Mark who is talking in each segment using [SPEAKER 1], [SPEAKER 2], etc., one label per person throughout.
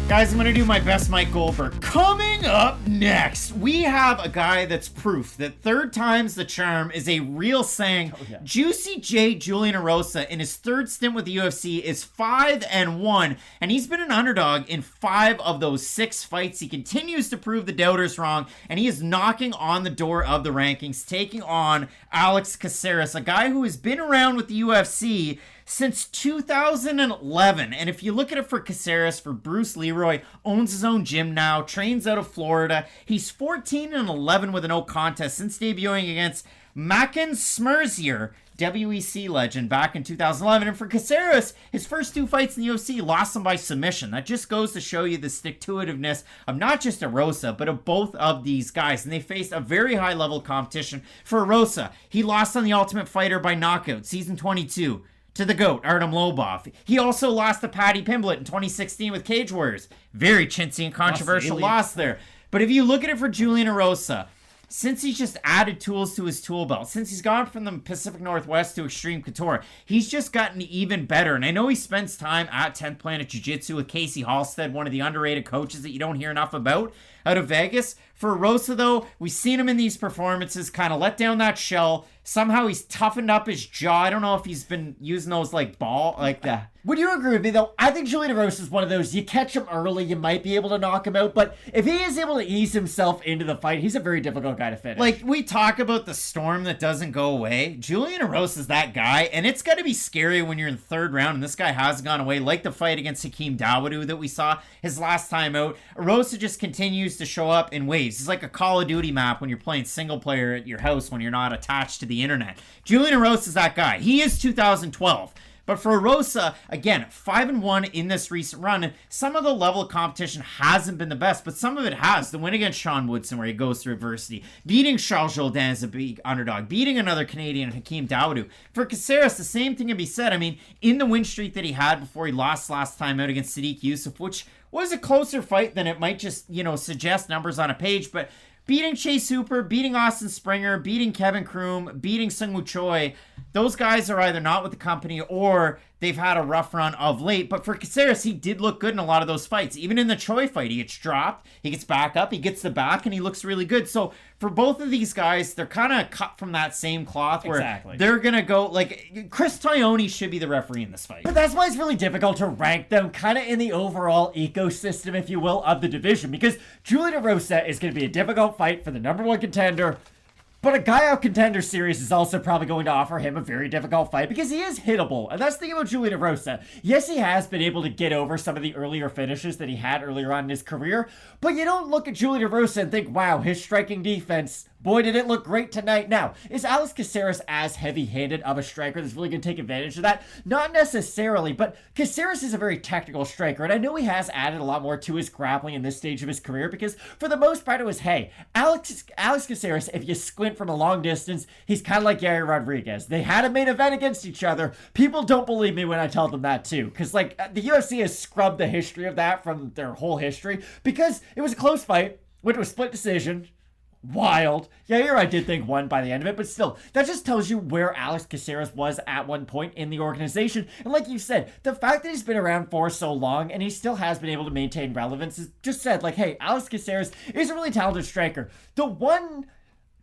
[SPEAKER 1] Guys, I'm going to do my best Mike Goldberg. Coming up next, we have a guy that's proof that third time's the charm is a real saying. Oh, yeah. Juicy J. Julian Erosa, in his third stint with the UFC, is 5-1, and he's been an underdog in 5 of those 6 fights. He continues to prove the doubters wrong, and he is knocking on the door of the rankings, taking on Alex Caceres, a guy who has been around with the UFC since 2011. And if you look at it for Caceres, for Bruce Leeroy, owns his own gym now, trains out of Florida. He's 14-11 with a no contest since debuting against Semelsberger, WEC legend, back in 2011. And for Caceres, his first 2 fights in the UFC, lost them by submission. That just goes to show you the stick-to-itiveness of not just Erosa, but of both of these guys. And they faced a very high-level competition. For Erosa, he lost on The Ultimate Fighter by knockout, season 22. To the GOAT, Artem Lobov. He also lost to Paddy Pimblett in 2016 with Cage Warriors. Very chintzy and controversial loss there. But if you look at it for Julian Erosa, since he's just added tools to his tool belt, since he's gone from the Pacific Northwest to Extreme Couture, he's just gotten even better. And I know he spends time at 10th Planet Jiu-Jitsu with Casey Halstead, one of the underrated coaches that you don't hear enough about out of Vegas. For Erosa, though, we've seen him in these performances kind of let down that shell. Somehow he's toughened up his jaw. I don't know if he's been using those like that.
[SPEAKER 2] Would you agree with me, though? I think Julian Erosa is one of those, you catch him early, you might be able to knock him out, but if he is able to ease himself into the fight, he's a very difficult guy to finish.
[SPEAKER 1] Like, we talk about the storm that doesn't go away. Julian Erosa is that guy, and it's got to be scary when you're in the 3rd round and this guy hasn't gone away, like the fight against Hakeem Dawodu that we saw his last time out. Erosa just continues to show up in waves. It's like a Call of Duty map when you're playing single player at your house when you're not attached to the internet. Julian Erosa is that guy. He is 2012. But for Erosa, again, 5-1 in this recent run, and some of the level of competition hasn't been the best, but some of it has. The win against Sean Woodson, where he goes through adversity, beating Charles Jourdain as a big underdog, beating another Canadian, Hakeem Dawodu. For Caceres, the same thing can be said. I mean, in the win streak that he had before he lost last time out against Sadiq Yusuff, which was a closer fight than it might just, suggest numbers on a page, but beating Chase Hooper, beating Austin Springer, beating Kevin Kroom, beating Seungwoo Choi, those guys are either not with the company or they've had a rough run of late. But for Caceres, he did look good in a lot of those fights. Even in the Choi fight, he gets dropped, he gets back up, he gets the back, and he looks really good. So for both of these guys, they're kind of cut from that same cloth where they're going to go, like, Chris Tognoni should be the referee in this fight.
[SPEAKER 2] But that's why it's really difficult to rank them kind of in the overall ecosystem, if you will, of the division. Because Julian Erosa is going to be a difficult fight for the #1 contender. But a guy out Contender Series is also probably going to offer him a very difficult fight because he is hittable. And that's the thing about Julian Erosa. Yes, he has been able to get over some of the earlier finishes that he had earlier on in his career. But you don't look at Julian Erosa and think, wow, his striking defense, boy, did it look great tonight. Now, is Alex Caceres as heavy-handed of a striker that's really going to take advantage of that? Not necessarily, but Caceres is a very technical striker, and I know he has added a lot more to his grappling in this stage of his career because, for the most part, it was, hey, Alex Caceres, if you squint from a long distance, he's kind of like Yair Rodriguez. They had a main event against each other. People don't believe me when I tell them that, too, because, like, the UFC has scrubbed the history of that from their whole history because it was a close fight, went to a split decision. Wild. Yair, I did think won by the end of it, but still, that just tells you where Alex Caceres was at one point in the organization. And like you said, the fact that he's been around for so long and he still has been able to maintain relevance is just said, like, hey, Alex Caceres is a really talented striker. The one,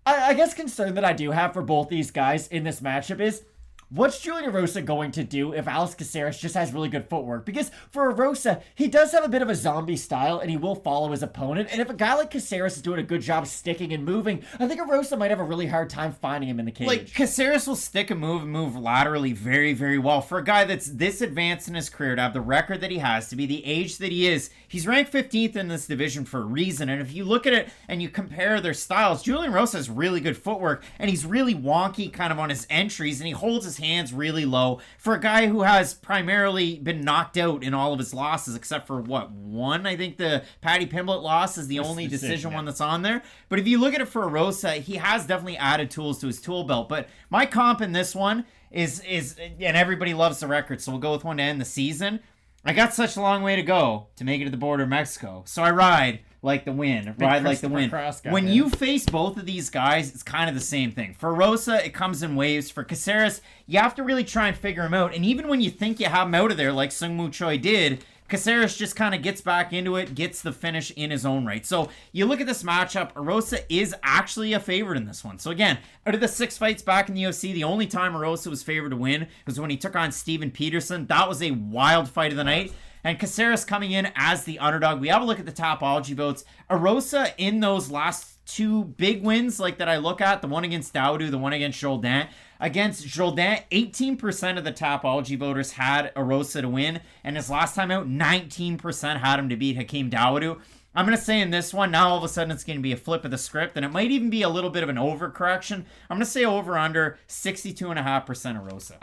[SPEAKER 2] I guess, concern that I do have for both these guys in this matchup is, what's Julian Erosa going to do if Alex Caceres just has really good footwork? Because for Erosa, he does have a bit of a zombie style and he will follow his opponent. And if a guy like Caceres is doing a good job sticking and moving, I think Erosa might have a really hard time finding him in the cage.
[SPEAKER 1] Like, Caceres will stick and move laterally very, very well. For a guy that's this advanced in his career, to have the record that he has, to be the age that he is, he's ranked 15th in this division for a reason. And if you look at it and you compare their styles, Julian Erosa has really good footwork and he's really wonky kind of on his entries and he holds his hands really low for a guy who has primarily been knocked out in all of his losses except for one. I think the Paddy Pimblett loss is the only decision one that's on there. But if you look at it for Erosa, he has definitely added tools to his tool belt. But my comp in this one is and everybody loves the record, so we'll go with one to end the season. I got such a long way to go to make it to the border of Mexico, so I ride like the Winn. Ride like the Winn. When you face both of these guys, it's kind of the same thing. For Erosa, it comes in waves. For Caceres, you have to really try and figure him out. And even when you think you have him out of there, like Seungwoo Choi did, Caceres just kind of gets back into it, gets the finish in his own right. So you look at this matchup, Erosa is actually a favorite in this one. So again, out of the 6 fights back in the UFC, the only time Erosa was favored to win was when he took on Steven Peterson. That was a wild fight of the night. And Caceres coming in as the underdog. We have a look at the Tapology votes. Erosa in those last 2 big wins like that I look at, the one against Dawodu, the one against Jourdain. Against Jourdain, 18% of the Tapology voters had Erosa to win, and his last time out, 19% had him to beat Hakeem Dawodu. I'm going to say in this one, now all of a sudden it's going to be a flip of the script, and it might even be a little bit of an overcorrection. I'm going to say over-under 62.5% Erosa.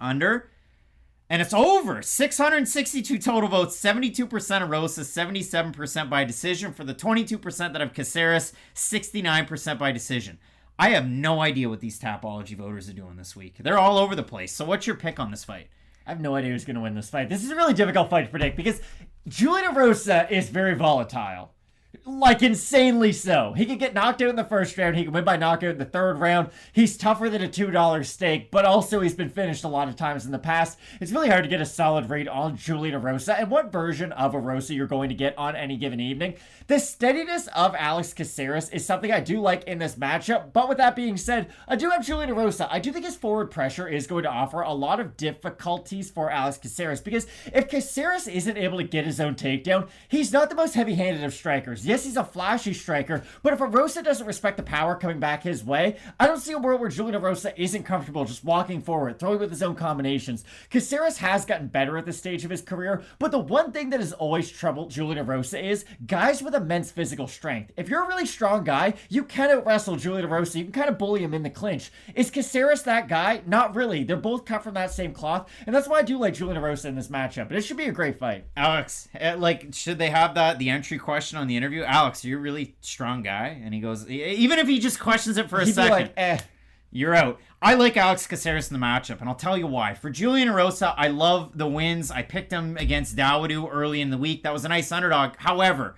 [SPEAKER 1] Under? And it's over. 662 total votes, 72% Erosa, 77% by decision. For the 22% that have Caceres, 69% by decision. I have no idea what these Tapology voters are doing this week. They're all over the place. So what's your pick on this fight?
[SPEAKER 2] I have no idea who's going to win this fight. This is a really difficult fight to predict because Julian Erosa is very volatile. Like, insanely so. He can get knocked out in the first round. He can win by knockout in the third round. He's tougher than a $2 steak, but also he's been finished a lot of times in the past. It's really hard to get a solid read on Julian Erosa and what version of Erosa you're going to get on any given evening. The steadiness of Alex Caceres is something I do like in this matchup, but with that being said, I do have Julian Erosa. I do think his forward pressure is going to offer a lot of difficulties for Alex Caceres because if Caceres isn't able to get his own takedown, he's not the most heavy-handed of strikers. Yes, he's a flashy striker, but if Erosa doesn't respect the power coming back his way, I don't see a world where Julian Erosa isn't comfortable just walking forward, throwing with his own combinations. Caceres has gotten better at this stage of his career, but the one thing that has always troubled Julian Erosa is guys with immense physical strength. If you're a really strong guy, you can out-wrestle Julian Erosa. You can kind of bully him in the clinch. Is Caceres that guy? Not really. They're both cut from that same cloth, and that's why I do like Julian Erosa in this matchup. But it should be a great fight.
[SPEAKER 1] Alex, should they have the entry question on the interview? Alex, you're a really strong guy. And he goes, even if he just questions it for a second, you're out. I like Alex Caceres in the matchup, and I'll tell you why. For Julian Erosa, I love the wins. I picked him against Dawodu early in the week. That was a nice underdog. However,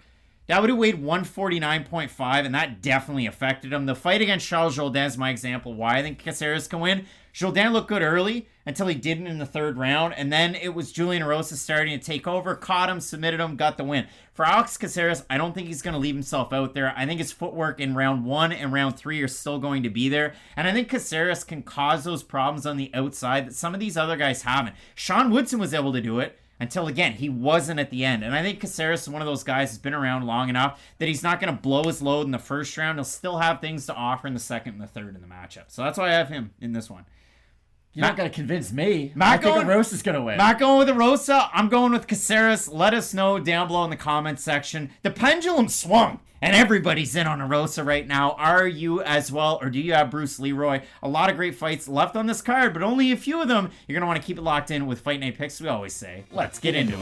[SPEAKER 1] Dawodu weighed 149.5, and that definitely affected him. The fight against Charles Jourdain is my example why I think Caceres can win. Jourdain looked good early until he didn't in the third round, and then it was Julian Erosa starting to take over, caught him, submitted him, got the win. For Alex Caceres, I don't think he's going to leave himself out there. I think his footwork in round 1 and round 3 are still going to be there, and I think Caceres can cause those problems on the outside that some of these other guys haven't. Sean Woodson was able to do it until, again, he wasn't at the end. And I think Caceres is one of those guys who's been around long enough that he's not going to blow his load in the first round. He'll still have things to offer in the second and the third in the matchup. So that's why I have him in this one.
[SPEAKER 2] You're not going to convince me. I think Erosa's going to win.
[SPEAKER 1] Not going with Erosa. I'm going with Caceres. Let us know down below in the comments section. The pendulum swung, and everybody's in on Erosa right now. Are you as well, or do you have Bruce Leeroy? A lot of great fights left on this card, but only a few of them. You're going to want to keep it locked in with Fight Night Picks, we always say. Let's get into it.